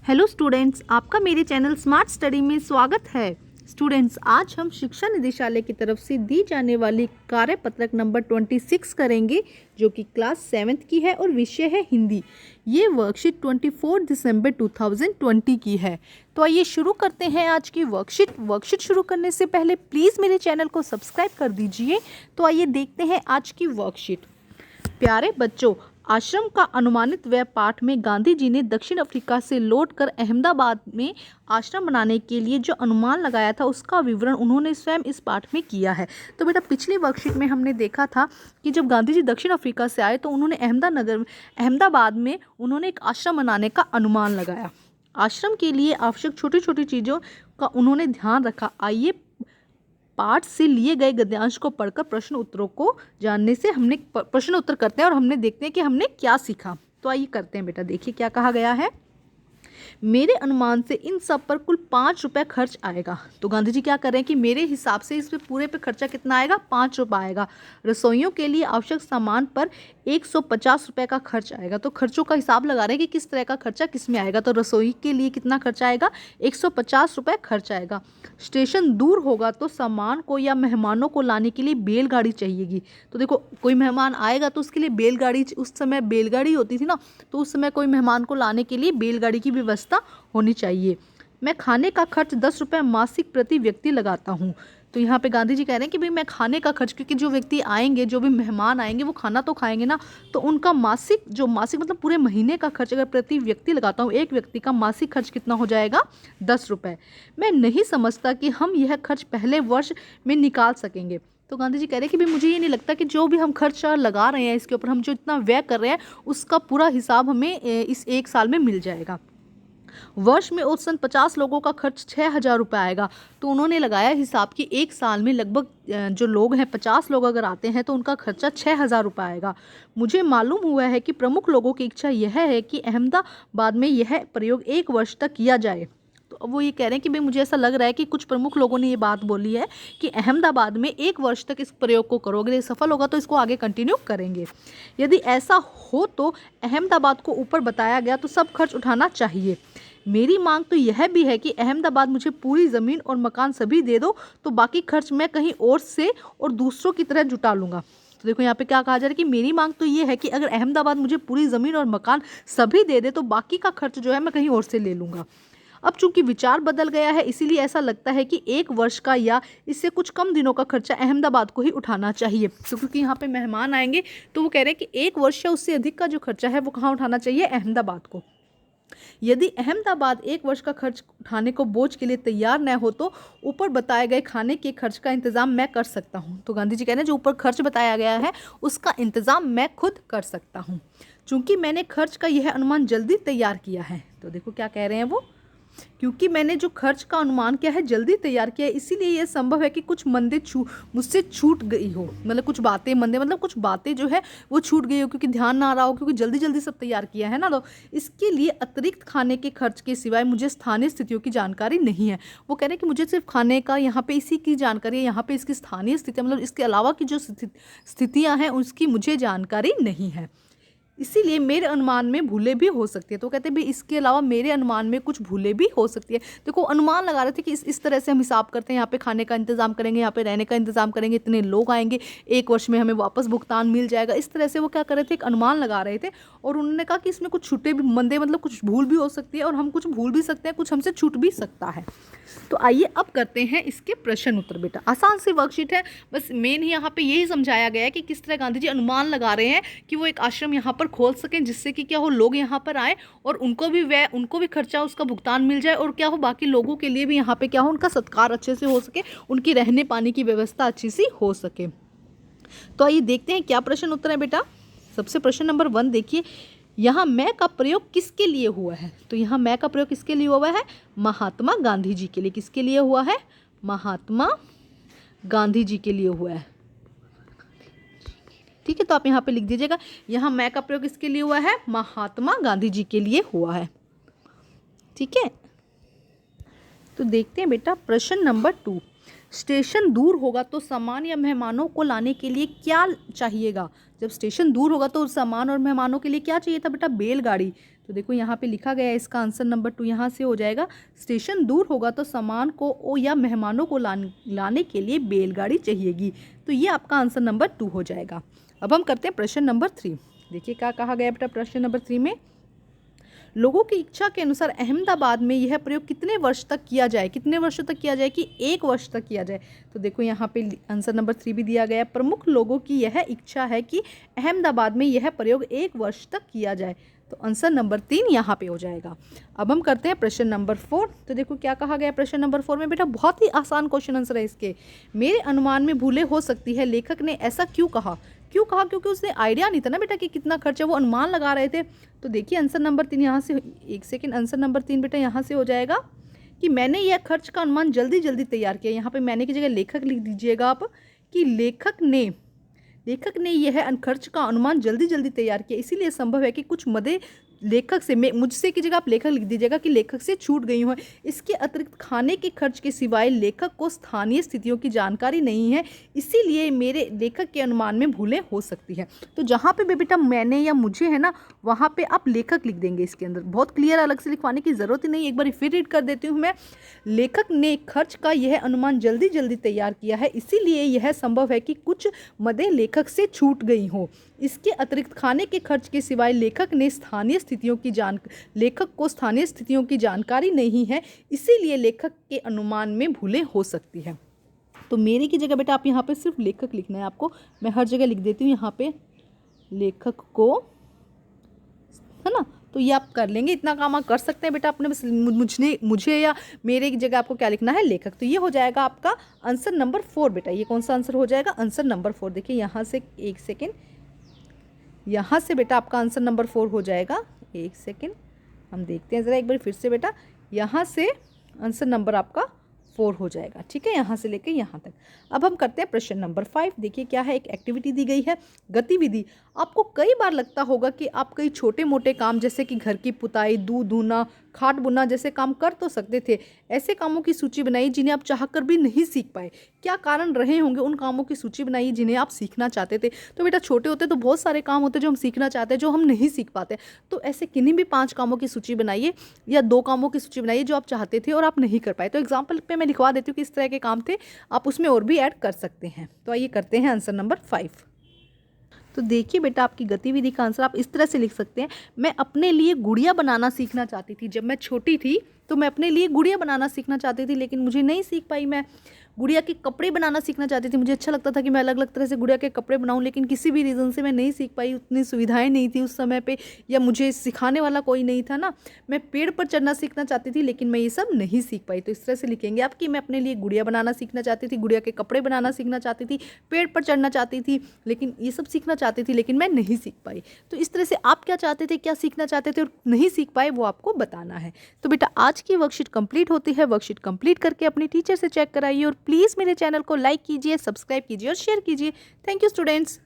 Hello students, आपका मेरे channel smart study में स्वागत है। स्टूडेंट्स, आज हम शिक्षा निदेशालय की तरफ से दी जाने वाली कार्यपत्रक नंबर 26 करेंगे, जो कि क्लास 7th की है और विषय है हिंदी। ये वर्कशीट 24 दिसंबर 2020 की है। तो आइए शुरू करते हैं आज की वर्कशीट शुरू करने से पहले प्लीज़ मेरे चैनल को सब्सक्राइब कर दीजिए। तो आइए देखते हैं आज की वर्कशीट। प्यारे बच्चों, आश्रम का अनुमानित व्यय पाठ में गांधी जी ने दक्षिण अफ्रीका से लौटकर अहमदाबाद में आश्रम बनाने के लिए जो अनुमान लगाया था उसका विवरण उन्होंने स्वयं इस पाठ में किया है। तो बेटा, पिछली वर्कशीट में हमने देखा था कि जब गांधी जी दक्षिण अफ्रीका से आए तो उन्होंने अहमदाबाद में उन्होंने एक आश्रम बनाने का अनुमान लगाया। आश्रम के लिए आवश्यक छोटी छोटी चीज़ों का उन्होंने ध्यान रखा। आइए पाठ से लिए गए गद्यांश को पढ़कर प्रश्न उत्तरों को जानने से हमने प्रश्न उत्तर करते हैं और हमने देखते हैं कि हमने क्या सीखा। तो आइए करते हैं बेटा। देखिए क्या कहा गया है। मेरे अनुमान से इन सब पर कुल 5 रुपये खर्च आएगा। तो गांधी जी क्या कर रहे हैं कि मेरे हिसाब से इस पे पूरे पे खर्चा कितना आएगा, 5 रुपये आएगा। रसोइयों के लिए आवश्यक सामान पर 150 रुपये का खर्च आएगा। तो खर्चों का हिसाब लगा रहे हैं कि किस तरह का खर्चा किस में आएगा। तो रसोई के लिए कितना खर्चा आएगा, 150 रुपये खर्च आएगा। स्टेशन दूर होगा तो सामान को या मेहमानों को लाने के लिए बैलगाड़ी चाहिएगी। तो देखो, कोई मेहमान आएगा तो उसके लिए बैलगाड़ी, उस समय बैलगाड़ी होती थी ना, तो उस समय कोई मेहमान को लाने के लिए बैलगाड़ी की व्यवस्था होनी चाहिए। मैं खाने का खर्च 10 रुपये मासिक प्रति व्यक्ति लगाता हूँ। तो यहाँ पे गांधी जी कह रहे हैं कि भाई मैं खाने का खर्च, क्योंकि जो व्यक्ति आएंगे, जो भी मेहमान आएंगे वो खाना तो खाएंगे ना, तो उनका मासिक मतलब पूरे महीने का खर्च अगर प्रति व्यक्ति लगाता हूँ, एक व्यक्ति का मासिक खर्च कितना हो जाएगा, 10 रुपये। मैं नहीं समझता कि हम यह खर्च पहले वर्ष में निकाल सकेंगे। तो गांधी जी कह रहे हैं कि भाई मुझे ये नहीं लगता कि जो भी हम खर्च लगा रहे हैं इसके ऊपर, हम जो इतना व्यय कर रहे हैं उसका पूरा हिसाब हमें इस एक साल में मिल जाएगा। वर्ष में औसतन 50 लोगों का खर्च 6,000 रुपये आएगा। तो उन्होंने लगाया हिसाब कि एक साल में लगभग जो लोग हैं, 50 लोग अगर आते हैं तो उनका खर्चा 6,000 रुपये आएगा। मुझे मालूम हुआ है कि प्रमुख लोगों की इच्छा यह है कि अहमदाबाद में यह प्रयोग 1 वर्ष तक किया जाए। तो अब वो ये कह रहे हैं कि भाई मुझे ऐसा लग रहा है कि कुछ प्रमुख लोगों ने ये बात बोली है कि अहमदाबाद में 1 वर्ष तक इस प्रयोग को करो, अगर ये सफल होगा तो इसको आगे कंटिन्यू करेंगे। यदि ऐसा हो तो अहमदाबाद को ऊपर बताया गया तो सब खर्च उठाना चाहिए। मेरी मांग तो यह भी है कि अहमदाबाद मुझे पूरी ज़मीन और मकान सभी दे दो, तो बाकी खर्च मैं कहीं और से और दूसरों की तरह जुटा लूँगा। तो देखो यहाँ पे क्या कहा जा रहा है कि मेरी मांग तो ये है कि अगर अहमदाबाद मुझे पूरी ज़मीन और मकान सभी दे दे तो बाकी का खर्च जो है मैं कहीं और से ले लूँगा। अब चूंकि विचार बदल गया है, इसीलिए ऐसा लगता है कि 1 वर्ष का या इससे कुछ कम दिनों का खर्चा अहमदाबाद को ही उठाना चाहिए। तो क्योंकि यहाँ पे मेहमान आएंगे तो वो कह रहे हैं कि 1 वर्ष या उससे अधिक का जो खर्चा है वो कहाँ उठाना चाहिए, अहमदाबाद को। यदि अहमदाबाद 1 वर्ष का खर्च उठाने को बोझ के लिए तैयार न हो तो ऊपर बताए गए खाने के खर्च का इंतजाम मैं कर सकता हूँ। तो गांधी जी कह रहे हैं जो ऊपर खर्च बताया गया है उसका इंतजाम मैं खुद कर सकता हूँ, चूंकि मैंने खर्च का यह अनुमान जल्दी तैयार किया है। तो देखो क्या कह रहे हैं वो, क्योंकि मैंने जो खर्च का अनुमान किया है जल्दी तैयार किया है, इसीलिए यह संभव है कि कुछ मंदे मुझसे छूट गई हो। मतलब कुछ बातें मंदे, मतलब कुछ बातें जो है वो छूट गई हो, क्योंकि ध्यान ना रहा हो, क्योंकि जल्दी जल्दी सब तैयार किया है ना। तो इसके लिए अतिरिक्त खाने के खर्च के सिवाय मुझे स्थानीय स्थितियों की जानकारी नहीं है। वो कह रहे हैं कि मुझे सिर्फ खाने का यहाँ पे इसी की जानकारी है, यहाँ पे इसकी स्थानीय स्थिति, मतलब इसके अलावा की जो स्थितियाँ हैं उसकी मुझे जानकारी नहीं है, इसीलिए मेरे अनुमान में भूलें भी हो सकती है। तो कहते हैं भाई इसके अलावा मेरे अनुमान में कुछ भूलें भी हो सकती है। देखो, अनुमान लगा रहे थे कि इस तरह से हम हिसाब करते हैं, यहाँ पे खाने का इंतजाम करेंगे, यहाँ पे रहने का इंतजाम करेंगे, इतने लोग आएंगे, 1 वर्ष में हमें वापस भुगतान मिल जाएगा। इस तरह से वो क्या कर रहे थे, एक अनुमान लगा रहे थे। और उन्होंने कहा कि इसमें कुछ छूटे भी मंदे, मतलब कुछ भूल भी हो सकती है, और हम कुछ भूल भी सकते हैं, कुछ हमसे छूट भी सकता है। तो आइए अब करते हैं इसके प्रश्न उत्तर। बेटा, आसान सी वर्कशीट है, बस मेन ही यहाँ पे यही समझाया गया है कि किस तरह गांधी जी अनुमान लगा रहे हैं कि वो एक आश्रम यहाँ पर खोल सकें, जिससे कि क्या हो, लोग यहाँ पर आए और उनको भी खर्चा उसका भुगतान मिल जाए, और क्या हो, बाकी लोगों के लिए भी यहाँ पे क्या हो, उनका सत्कार अच्छे से हो सके, उनकी रहने पानी की व्यवस्था अच्छी सी हो सके। तो आइए देखते हैं क्या प्रश्न उत्तर है बेटा। सबसे प्रश्न नंबर 1 देखिए, यहाँ मैं का प्रयोग किसके लिए हुआ है। तो यहाँ मैं का प्रयोग किसके लिए हुआ है, महात्मा गांधी जी के लिए। किसके लिए हुआ है, महात्मा गांधी जी के लिए हुआ है। ठीक है, तो आप यहाँ पे लिख दीजिएगा, यहाँ मैं का प्रयोग किसके लिए हुआ है, महात्मा गांधी जी के लिए हुआ है। ठीक है, तो देखते हैं बेटा प्रश्न नंबर 2। स्टेशन दूर होगा तो सामान या मेहमानों को लाने के लिए क्या चाहिएगा। जब स्टेशन दूर होगा तो सामान और मेहमानों के लिए क्या चाहिए था बेटा, बैलगाड़ी। तो देखो यहाँ पे लिखा गया है इसका आंसर नंबर 2 यहाँ से हो जाएगा। स्टेशन दूर होगा तो सामान को या मेहमानों को लाने के लिए बैलगाड़ी चाहिएगी। तो ये आपका आंसर नंबर 2 हो जाएगा। अब हम करते हैं प्रश्न नंबर 3। देखिए क्या कहा गया बेटा प्रश्न नंबर 3 में, लोगों की इच्छा के अनुसार अहमदाबाद में यह प्रयोग कितने वर्ष तक किया जाए। कितने वर्षों तक किया जाए कि 1 वर्ष तक किया जाए। तो देखो यहाँ पे आंसर नंबर 3 भी दिया गया है। प्रमुख लोगों की यह इच्छा है कि अहमदाबाद में यह प्रयोग 1 वर्ष तक किया जाए। तो आंसर नंबर 3 यहाँ पे हो जाएगा। अब हम करते हैं प्रश्न नंबर 4। तो देखो क्या कहा गया प्रश्न नंबर 4 में बेटा, बहुत ही आसान क्वेश्चन आंसर है इसके। मेरे अनुमान में भूलें हो सकती है, लेखक ने ऐसा क्यों कहा। क्योंकि उसने आइडिया नहीं था ना बेटा कि कितना खर्च है, वो अनुमान लगा रहे थे। तो देखिए आंसर नंबर 3 यहाँ से, एक सेकेंड, आंसर नंबर 3 बेटा यहाँ से हो जाएगा कि मैंने यह खर्च का अनुमान जल्दी जल्दी तैयार किया। यहाँ पे मैंने की जगह लेखक लिख दीजिएगा आप कि लेखक ने यह खर्च का अनुमान जल्दी जल्दी तैयार किया, इसीलिए संभव है कि कुछ मदे लेखक से, मुझसे की जगह आप लेखक लिख दीजिएगा कि लेखक से छूट गई हो। इसके अतिरिक्त खाने के खर्च के सिवाय लेखक को स्थानीय स्थितियों की जानकारी नहीं है, इसीलिए मेरे लेखक के अनुमान में भूलें हो सकती है। तो जहाँ पे भी बेटा मैंने या मुझे है ना, वहाँ पे आप लेखक लिख देंगे। इसके अंदर बहुत क्लियर, अलग से लिखवाने की ज़रूरत ही नहीं। एक बार फिर रीड कर देती हूँ मैं। लेखक ने खर्च का यह अनुमान जल्दी जल्दी तैयार किया है, इसीलिए यह संभव है कि कुछ मदें लेखक से छूट गई हो। इसके अतिरिक्त खाने के खर्च के सिवाय लेखक को स्थानीय स्थितियों की जानकारी नहीं है, इसीलिए लेखक के अनुमान में भूलें हो सकती है। तो मेरे की जगह बेटा आप यहाँ पे सिर्फ लेखक लिखना है आपको। मैं हर जगह लिख देती हूँ यहाँ पे लेखक को, है ना। तो ये आप कर लेंगे, इतना काम आप कर सकते हैं बेटा अपने, बस मुझे या मेरे की जगह आपको क्या लिखना है, लेखक। तो ये हो जाएगा आपका आंसर नंबर 4 बेटा। ये कौन सा आंसर हो जाएगा, आंसर नंबर 4। देखिए यहाँ से, एक सेकेंड, यहाँ से बेटा आपका आंसर नंबर 4 हो जाएगा। एक सेकेंड, हम देखते हैं ज़रा एक बार फिर से बेटा। यहाँ से आंसर नंबर आपका 4 हो जाएगा, ठीक है, यहाँ से लेके यहाँ तक। अब हम करते हैं प्रश्न नंबर 5। देखिए क्या है, एक एक्टिविटी दी गई है, गतिविधि। आपको कई बार लगता होगा कि आप कई छोटे मोटे काम जैसे कि घर की पुताई, दूध दूहना, खाट बुनना जैसे काम कर तो सकते थे। ऐसे कामों की सूची बनाइए जिन्हें आप चाहकर भी नहीं सीख पाए। क्या कारण रहे होंगे, उन कामों की सूची बनाइए जिन्हें आप सीखना चाहते थे। तो बेटा छोटे होते तो बहुत सारे काम होते जो हम सीखना चाहते हैं, जो हम नहीं सीख पाते। तो ऐसे किन्हीं भी 5 कामों की सूची बनाइए या 2 कामों की सूची बनाइए जो आप चाहते थे और आप नहीं कर पाए। तो एग्जाम्पल पे मैं लिखवा देती हूँ कि इस तरह के काम थे, आप उसमें और भी ऐड कर सकते हैं। तो आइए करते हैं आंसर नंबर 5। तो देखिए बेटा आपकी गतिविधि का आंसर आप इस तरह से लिख सकते हैं। मैं अपने लिए गुड़िया बनाना सीखना चाहती थी। जब मैं छोटी थी तो मैं अपने लिए गुड़िया बनाना सीखना चाहती थी, लेकिन मुझे नहीं सीख पाई। मैं गुड़िया के कपड़े बनाना सीखना चाहती थी। मुझे अच्छा लगता था कि मैं अलग अलग तरह से गुड़िया के कपड़े बनाऊं, लेकिन किसी भी रीज़न से मैं नहीं सीख पाई। उतनी सुविधाएं नहीं थी उस समय पे, या मुझे सिखाने वाला कोई नहीं था ना। मैं पेड़ पर चढ़ना सीखना चाहती थी, लेकिन मैं ये सब नहीं सीख पाई। तो इस तरह से लिखेंगे आप कि मैं अपने लिए गुड़िया बनाना सीखना चाहती थी, गुड़िया के कपड़े बनाना सीखना चाहती थी, पेड़ पर चढ़ना चाहती थी, लेकिन ये सब सीखना चाहती थी, लेकिन मैं नहीं सीख पाई। तो इस तरह से आप क्या चाहते थे, क्या सीखना चाहते थे और नहीं सीख पाए, वो आपको बताना है। तो बेटा आज की वर्कशीट कंप्लीट होती है। वर्कशीट कंप्लीट करके अपनी टीचर से चेक कराइए और प्लीज़ मेरे चैनल को लाइक कीजिए, सब्सक्राइब कीजिए और शेयर कीजिए। Thank you students.